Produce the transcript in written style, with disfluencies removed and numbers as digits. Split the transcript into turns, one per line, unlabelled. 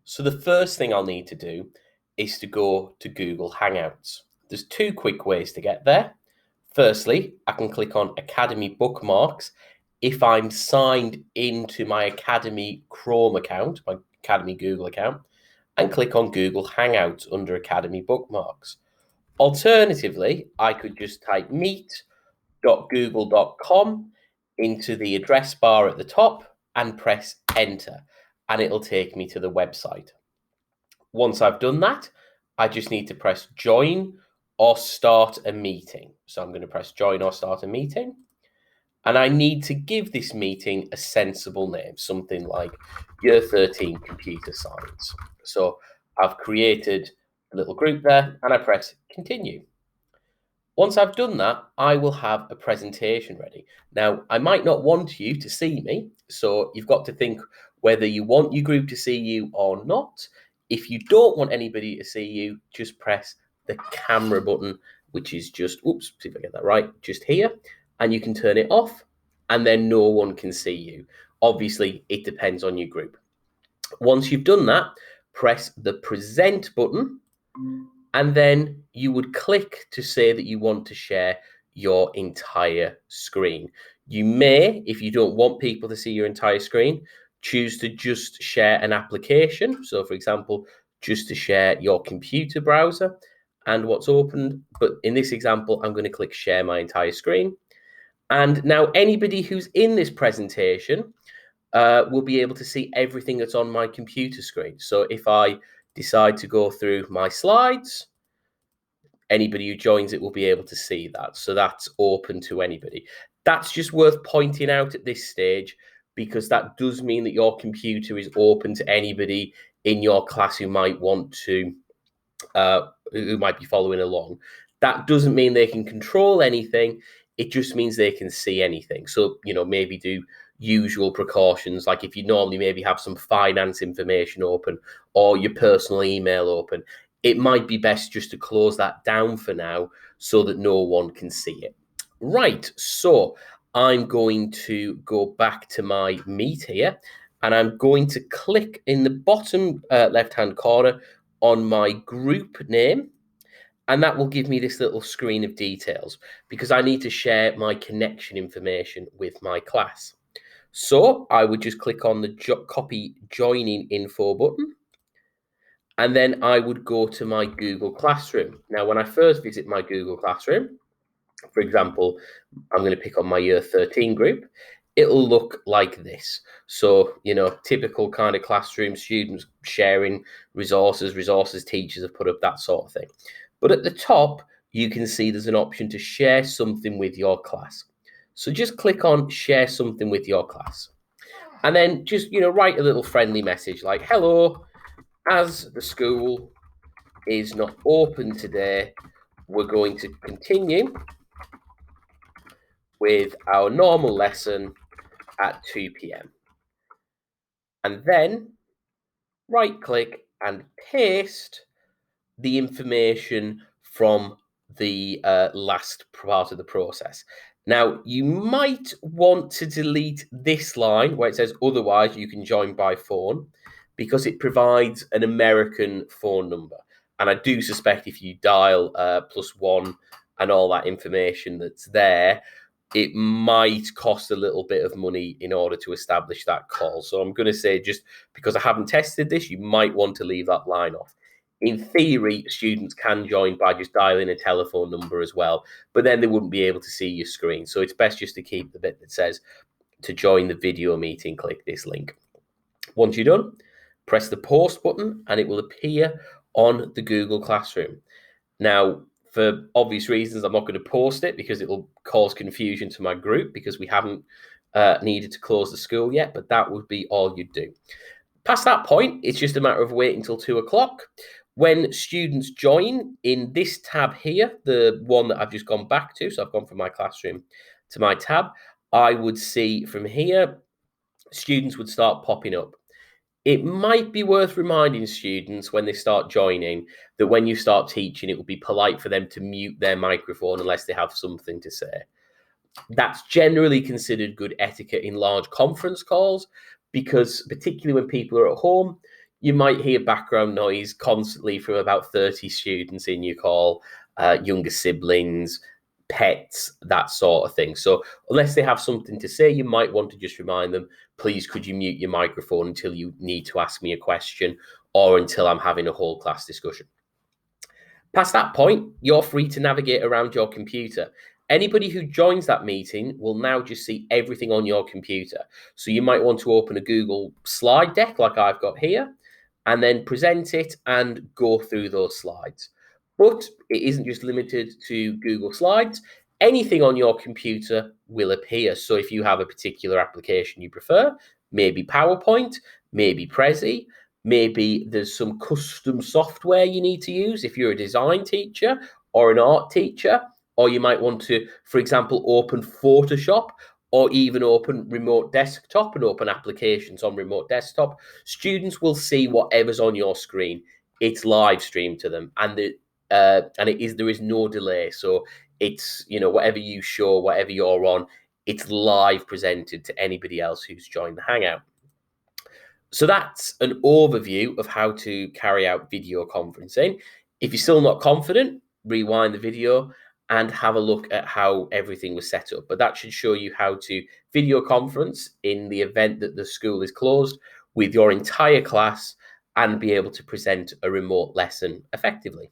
So the first thing I'll need to do is to go to Google Hangouts. There's two quick ways to get there. Firstly, I can click on Academy Bookmarks if I'm signed into my Academy Chrome account, my Academy Google account, and click on Google Hangouts under Academy Bookmarks. Alternatively, I could just type meet.google.com into the address bar at the top and press enter, and it'll take me to the website. Once I've done that, I just need to press join or start a meeting. So I'm going to press join or start a meeting. And I need to give this meeting a sensible name, something like Year 13 Computer Science. So I've created a little group there and I press continue. Once I've done that, I will have a presentation ready. Now, I might not want you to see me, so you've got to think whether you want your group to see you or not. If you don't want anybody to see you, just press the camera button, which is just, oops, see if I get that right, just here, and you can turn it off, and then no one can see you. Obviously, it depends on your group. Once you've done that, press the present button, and then you would click to say that you want to share your entire screen. You may, if you don't want people to see your entire screen, choose to just share an application. So for example, just to share your computer browser and what's opened. But in this example, I'm going to click share my entire screen. And now anybody who's in this presentation will be able to see everything that's on my computer screen. So if I decide to go through my slides, anybody who joins it will be able to see that. So that's open to anybody. That's just worth pointing out at this stage, because that does mean that your computer is open to anybody in your class who might want to, who might be following along. That doesn't mean they can control anything. It just means they can see anything. So, maybe do usual precautions, like if you normally maybe have some finance information open or your personal email open, it might be best just to close that down for now so that no one can see it. Right, so I'm going to go back to my Meet here, and I'm going to click in the bottom left-hand corner on my group name, and that will give me this little screen of details because I need to share my connection information with my class. So I would just click on the copy joining info button, and then I would go to my Google Classroom. Now, when I first visit my Google Classroom, for example, I'm going to pick on my Year 13 group, it'll look like this. So, typical kind of classroom, students sharing resources teachers have put up, that sort of thing. But at the top, you can see there's an option to share something with your class. So just click on share something with your class. And then just, write a little friendly message like, hello, as the school is not open today, we're going to continue with our normal lesson at 2 p.m. And then right click and paste the information from the last part of the process. Now, you might want to delete this line where it says, otherwise you can join by phone, because it provides an American phone number. And I do suspect if you dial +1 and all that information that's there, it might cost a little bit of money in order to establish that call. So I'm going to say, just because I haven't tested this, you might want to leave that line off. In theory, students can join by just dialing a telephone number as well, but then they wouldn't be able to see your screen. So it's best just to keep the bit that says, to join the video meeting, click this link. Once you're done, press the post button and it will appear on the Google Classroom. Now, for obvious reasons, I'm not going to post it because it will cause confusion to my group, because we haven't needed to close the school yet, but that would be all you'd do. Past that point, it's just a matter of waiting until 2 o'clock. When students join in this tab here, the one that I've just gone back to, so I've gone from my classroom to my tab, I would see from here, students would start popping up. It might be worth reminding students when they start joining that when you start teaching, it would be polite for them to mute their microphone unless they have something to say. That's generally considered good etiquette in large conference calls, because particularly when people are at home, You might hear background noise constantly from about 30 students in your call, younger siblings, pets, that sort of thing. So unless they have something to say, you might want to just remind them, please, could you mute your microphone until you need to ask me a question or until I'm having a whole class discussion. Past that point, you're free to navigate around your computer. Anybody who joins that meeting will now just see everything on your computer. So you might want to open a Google slide deck like I've got here, and then present it and go through those slides. But it isn't just limited to Google Slides. Anything on your computer will appear. So if you have a particular application you prefer, maybe PowerPoint, maybe Prezi, maybe there's some custom software you need to use if you're a design teacher or an art teacher, or you might want to, for example, open Photoshop or even open remote desktop and open applications on remote desktop. Students will see whatever's on your screen. It's live streamed to them, and there is no delay. So it's, whatever you show, whatever you're on, it's live presented to anybody else who's joined the Hangout. So that's an overview of how to carry out video conferencing. If you're still not confident, rewind the video and have a look at how everything was set up. But that should show you how to video conference in the event that the school is closed with your entire class and be able to present a remote lesson effectively.